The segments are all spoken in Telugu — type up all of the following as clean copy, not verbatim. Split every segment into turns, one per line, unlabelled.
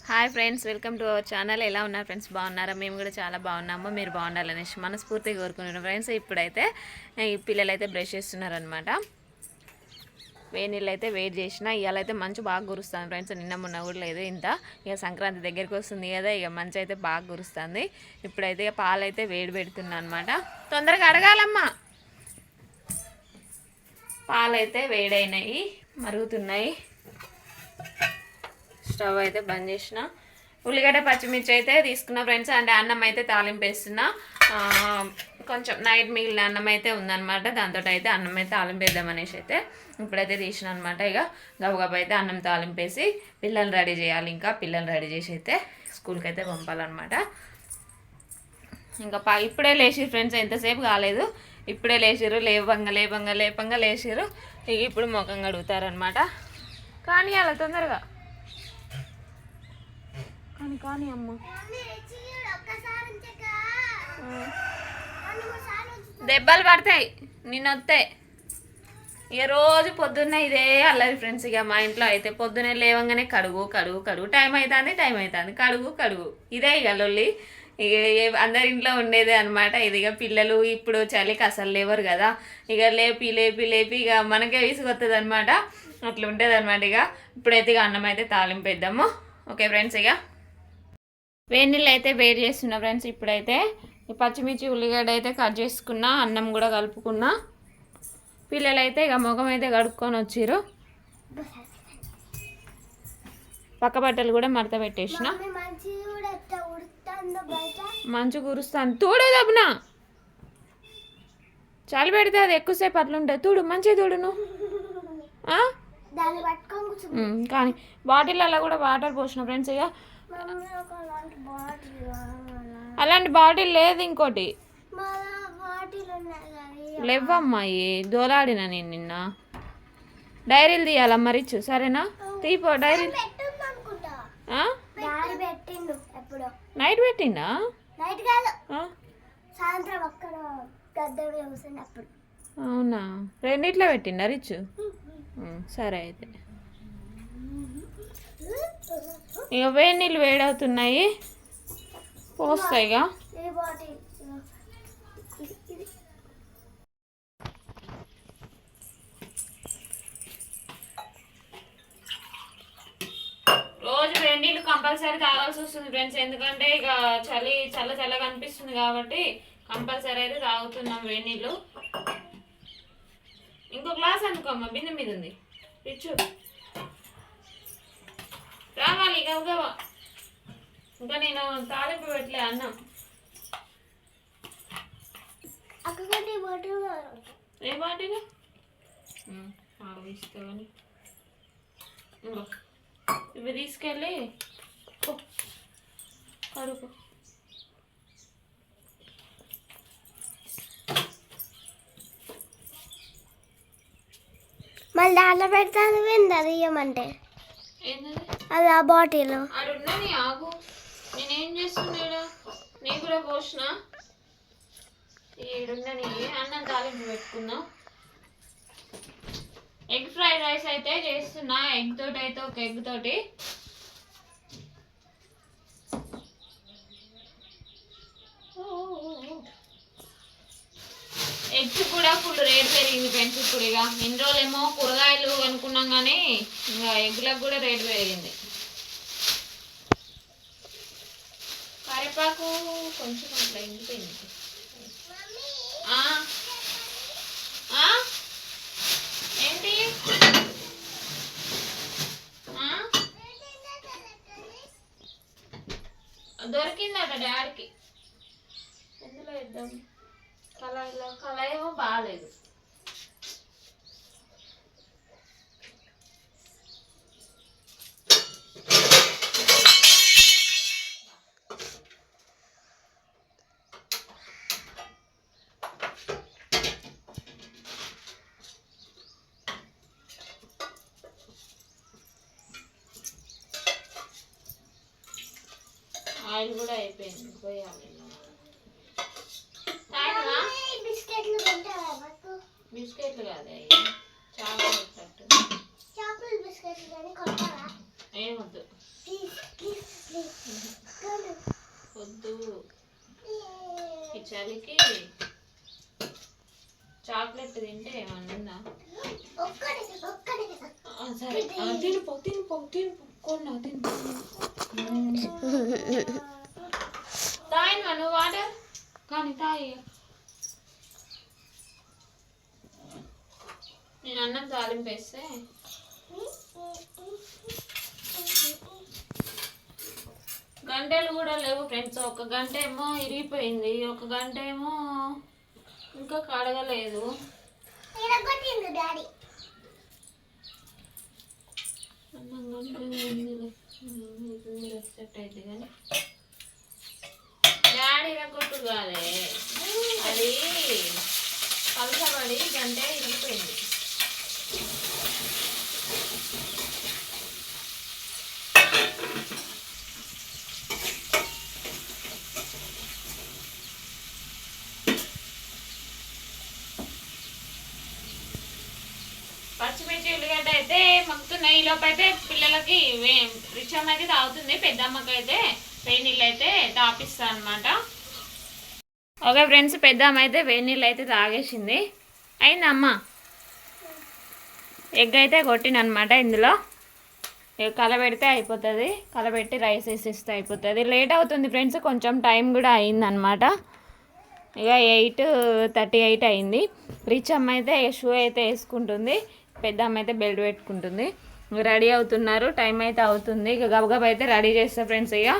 Hi friends, welcome to our channel. ఎలా ఉన్నారు ఫ్రెండ్స్? బాగున్నారా? మేము కూడా చాలా బాగున్నాము. మీరు బాగుండాలనేసి మనస్ఫూర్తిగా కోరుకుంటున్నాం ఫ్రెండ్స్. ఇప్పుడైతే ఈ పిల్లలు అయితే బ్రష్ చేస్తున్నారనమాట. వేడి నీళ్ళు అయితే వెయిట్ చేసిన. ఇవాళ అయితే మంచు బాగా కురుస్తుంది ఫ్రెండ్స్. నిన్న మొన్న కూడా లేదు ఇంత. ఇక సంక్రాంతి దగ్గరికి వస్తుంది కదా, ఇక మంచు అయితే బాగా కురుస్తుంది. ఇప్పుడైతే ఇక పాలు అయితే వేడి పెడుతున్నా అనమాట. తొందరగా అడగాలమ్మా. పాలు అయితే వేడైనాయి, మరుగుతున్నాయి. స్టవ్ అయితే బంద్ చేసిన. ఉల్లిగడ్డ పచ్చిమిర్చి అయితే తీసుకున్నా ఫ్రెండ్స్. అంటే అన్నం అయితే తాలింపు వేస్తున్నా. కొంచెం నైట్ మిగిలిన అన్నం అయితే ఉందన్నమాట. దాంతో అయితే అన్నం అయితే తాలింపు వేద్దామనేసి అయితే ఇప్పుడైతే తీసిన అనమాట. ఇక గబగబా అయితే అన్నం తాలింపు వేసి పిల్లల్ని రెడీ చేయాలి. ఇంకా పిల్లల్ని రెడీ చేసి అయితే స్కూల్కి అయితే పంపాలన్నమాట. ఇంకా ఇప్పుడే లేచిరు ఫ్రెండ్స్, ఎంతసేపు కాలేదు. ఇప్పుడే లేచిరు. లేపంగా లేచిరు. ఇక ఇప్పుడు ముఖం కడుగుతారనమాట. కానీ అలా తొందరగా కానీ అమ్మ దెబ్బలు పడతాయి, నిన్నొస్తాయి. ఇక రోజు పొద్దున్నే ఇదే అల్లరి ఫ్రెండ్స్. ఇక మా ఇంట్లో అయితే పొద్దున్నే లేవంగానే కడుగు టైం అవుతుంది కడుగు ఇదే ఇక లొల్లి. ఇక అందరి ఇంట్లో ఉండేదే అనమాట ఇది. ఇక పిల్లలు ఇప్పుడు చలికి అసలు లేవరు కదా, ఇక లేపి ఇక మనకే విసుగొస్తుంది అనమాట. అట్లా ఉంటుంది అనమాట. ఇక ఇప్పుడైతే ఇక అన్నం అయితే తాలింపు వేద్దాము. ఓకే ఫ్రెండ్స్, ఇక వేడి నీళ్ళు అయితే వేడి చేస్తున్నా ఫ్రెండ్స్. ఇప్పుడైతే ఈ పచ్చిమిర్చి ఉల్లిగడ్డ అయితే కట్ చేసుకున్నా, అన్నం కూడా కలుపుకున్నా. పిల్లలు అయితే ఇక ముఖం అయితే కడుక్కొని వచ్చిర్రు. పక్క బట్టలు కూడా మడత పెట్టేసిన. మంచు కురుస్తాను తూడు దబ్బున. చలి పెడితే అది ఎక్కువసేపు అట్లుంటుంది. తూడు మంచిగా తూడు నువ్వు. కానీ బాటిల్లో కూడా వాటర్ పోసిన ఫ్రెండ్స్. ఇక అలాంటి బాటిల్ లేదు ఇంకోటి లేవమ్మాయి. దోలాడినా నేను నిన్న. డైరీలు తీయాలమ్మా రిచ్చు, సరేనా? తీపో డైరీ. నైట్ పెట్టిండా? అవునా, రెండిట్లో పెట్టిండా రిచ్చు? సరే అయితే. ఇక వేడి నీళ్ళు వేడవుతున్నాయి, పోస్తాయిగా. రోజు వేడి నీళ్ళు కంపల్సరీ తాగాల్సి వస్తుంది ఫ్రెండ్స్. ఎందుకంటే ఇక చల్లగా అనిపిస్తుంది కాబట్టి కంపల్సరీ అయితే తాగుతున్నాం వేడి నీళ్ళు. ఇంకో గ్లాస్ అనుకోమ్మా, బిందె మీద ఉంది పిచ్చు. రావాలి గవగవా. ఇంకా నేను తాలింపు పెట్టలే అన్నం. ఏ బాటిల్ ఇస్తావని ఇంకో ఇవి తీసుకెళ్ళి కడుపు.
మళ్ళీ దాంట్లో పెడతాను విందది ఇవ్వమంటే అది ఆ బాటిల్
అడున్నది. ఆగు, నేనేం చేస్తున్నాడు. నేను కూడా పోసిన. ఏడున్నని అన్నం తాలింపు పెట్టుకున్నా. ఎగ్ ఫ్రైడ్ రైస్ అయితే చేస్తున్నా. ఎగ్ తోటి అయితే ఒక ఎగ్ తోటి. ఎగ్స్ కూడా ఫుల్ రేట్ పెరిగింది ఫ్రెండ్స్ ఇప్పుడు. ఇక ఇన్ని రోజులేమో కూరగాయలు అనుకున్నాం కానీ ఇంకా ఎగ్లకు కూడా రేట్ పెరిగింది. కరివేపాకు కొంచెం అట్లా ఎండిపోయింది. ఏంటి దొరికిందట డాడీకి. ఎందులో ఇద్దాం? కళాయి ఏమో బాగాలేదు. ఆయిల్ కూడా అయిపోయింది, పోయాలి. బిస్కెట్లు కాదు, చాక్లెట్. ఏమొద్దు. చలికి చాక్లెట్ తింటే ఏమన్నా సరే తినిపో కొన్నా తినిపో తాయినా నువ్వు వాటర్ కానీ తాయి నేను అన్నం తాలింపేస్తే గంటలు కూడా లేవు ఫ్రెండ్స్. ఒక గంట ఏమో ఇరిగిపోయింది, ఒక గంట ఏమో ఇంకా కడగలేదు. అన్నం గంట సెట్ అయితే కానీ డాడీ ఇరగొట్టు కాదే, అది పలసబడి గంట ఇరిగిపోయింది. పచ్చిమిర్చి ఉల్లిగడ్డ అయితే మగ్గుతున్నాయి. ఈ లోపు అయితే పిల్లలకి రిచమ్ అయితే తాగుతుంది, పెద్దమ్మకి అయితే వేడి నీళ్ళు అయితే తాపిస్తా అనమాట. ఓకే ఫ్రెండ్స్, పెద్దమ్మ అయితే వేడి నీళ్ళు అయితే తాగేసింది. అయిందమ్మా, ఎగ్ అయితే కొట్టినమాట. ఇందులో కలబెడితే అయిపోతుంది, కలబెట్టి రైస్ వేసేస్తే అయిపోతుంది. లేట్ అవుతుంది ఫ్రెండ్స్, కొంచెం టైం కూడా అయిందనమాట. ఇక 8:38 అయింది. రిచ్ అమ్మ అయితే షూ అయితే వేసుకుంటుంది, పెద్ద అమ్మ అయితే బెల్ట్ పెట్టుకుంటుంది. రెడీ అవుతున్నారు, టైం అయితే అవుతుంది. ఇక గబగబ అయితే రెడీ చేస్తా ఫ్రెండ్స్. ఇక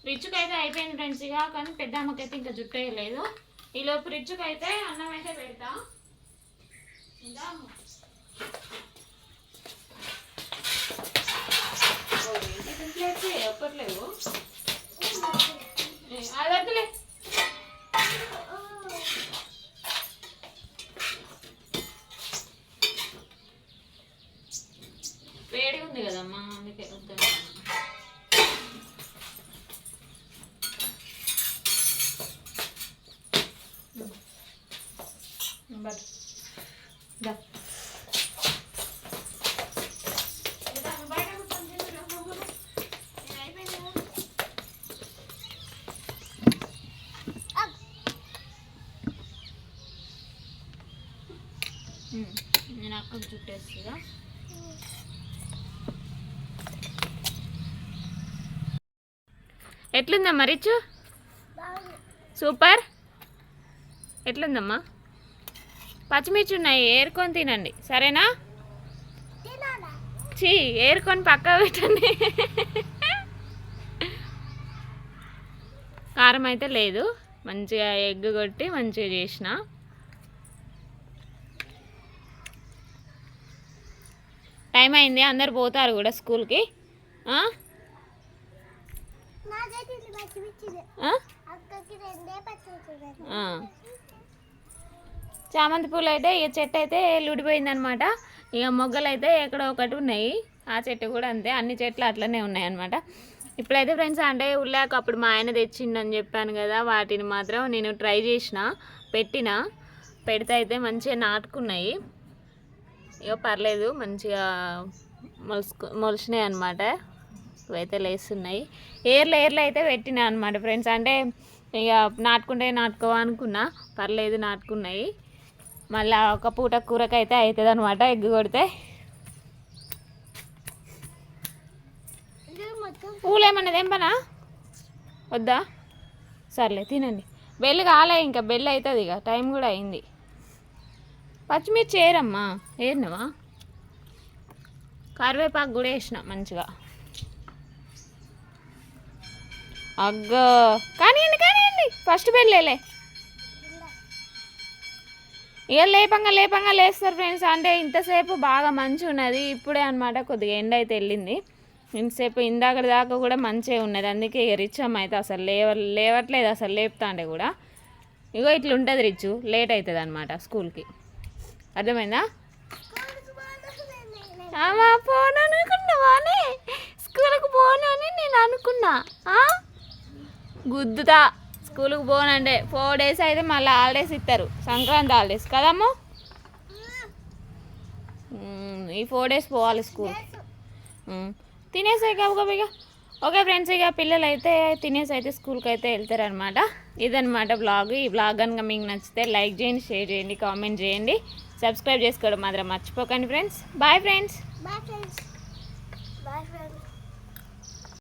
రిచ్చుకి అయితే అయిపోయింది ఫ్రెండ్స్. ఇక కానీ పెద్ద అమ్మకైతే ఇంకా జుట్టు వేయలేదు. ఈలోపు రిచ్చుకి అయితే అన్నం అయితే పెడతా. ఒక్కట్లేవు అది వద్దులే. వేడిగా ఉంది కదమ్మా, అందుకే వద్దా. నేను అక్కడ చుట్టేస్తా. ఎట్లుందమ్మా రిచ్? సూపర్. ఎట్లుందమ్మా? పచ్చిమిర్చి ఉన్నాయి, ఏరుకొని తినండి సరేనా? చీ, ఏరుకొని పక్క పెట్టండి. కారం అయితే లేదు, మంచిగా ఎగ్ కొట్టి మంచిగా చేసిన. టైం అయింది, అందరు పోతారు కూడా స్కూల్కి. చామంతి పూలు అయితే ఇక చెట్టు అయితే లూడిపోయింది అనమాట. ఇక మొగ్గలు అయితే ఎక్కడో ఒకటి ఉన్నాయి, ఆ చెట్టు కూడా అంతే. అన్ని చెట్లు అట్లనే ఉన్నాయి అనమాట. ఇప్పుడైతే ఫ్రెండ్స్ అంటే ఉల్లాక అప్పుడు మా ఆయన తెచ్చిండని చెప్పాను కదా, వాటిని మాత్రం నేను ట్రై చేసిన, పెడితే అయితే మంచిగా నాటుకున్నాయి. ఇక పర్లేదు, మంచిగా మొలిచినాయి అనమాట. ఇవైతే లేస్తున్నాయి. ఏర్లు అయితే పెట్టినా అనమాట ఫ్రెండ్స్. అంటే ఇక నాటుకోవా అనుకున్నా, పర్లేదు నాటుకున్నాయి. మళ్ళీ ఒక పూట కూరకైతే అవుతుంది అనమాట ఎగ్ కొడితే. పూలేమన్నా తెంపనా? వద్దా? సర్లే తినండి. బెల్లు కాలే, ఇంకా బెల్లు అవుతుంది, ఇక టైం కూడా అయింది. పచ్చిమిర్చి ఏరమ్మా, ఏరినవా? కరివేపాకు కూడా వేసిన మంచిగా. అగ్గో, కానివ్వండి, ఫస్ట్ బెల్లేలే. ఇక లేపంగా లేస్తారు ఫ్రెండ్స్. అంటే ఇంతసేపు బాగా మంచిగా ఉన్నది, ఇప్పుడే అనమాట కొద్దిగా ఎండ అయితే వెళ్ళింది. ఇంతసేపు ఇందాక దాకా కూడా మంచిగా ఉన్నది. అందుకే ఇక రిచ్ అమ్మ అయితే అసలు లేవట్లేదు, అసలు లేపుతా అంటే కూడా. ఇగో ఇట్లా ఉంటుంది రిచ్, లేట్ అవుతుంది అనమాట స్కూల్కి. అర్థమైందా? పోను అనుకున్నావానే, స్కూల్కి పోనని నేను అనుకున్నా. గుద్దుతా, స్కూల్కి పోనంటే 4 days అయితే మళ్ళీ హాలిడేస్ ఇస్తారు, సంక్రాంతి హాలిడేస్ కదమ్మా. ఈ 4 days పోవాలి స్కూల్. తినేసాయి కాబట్టి ఇక ఓకే ఫ్రెండ్స్, ఇక పిల్లలు అయితే తినేసి అయితే స్కూల్కి అయితే వెళ్తారనమాట. ఇదనమాట బ్లాగ్. ఈ బ్లాగ్ కనుక మీకు నచ్చితే లైక్ చేయండి, షేర్ చేయండి, కామెంట్ చేయండి, సబ్స్క్రైబ్ చేసుకోవడం మాత్రం మర్చిపోకండి friends. Bye friends.
Bye friends. Bye friends.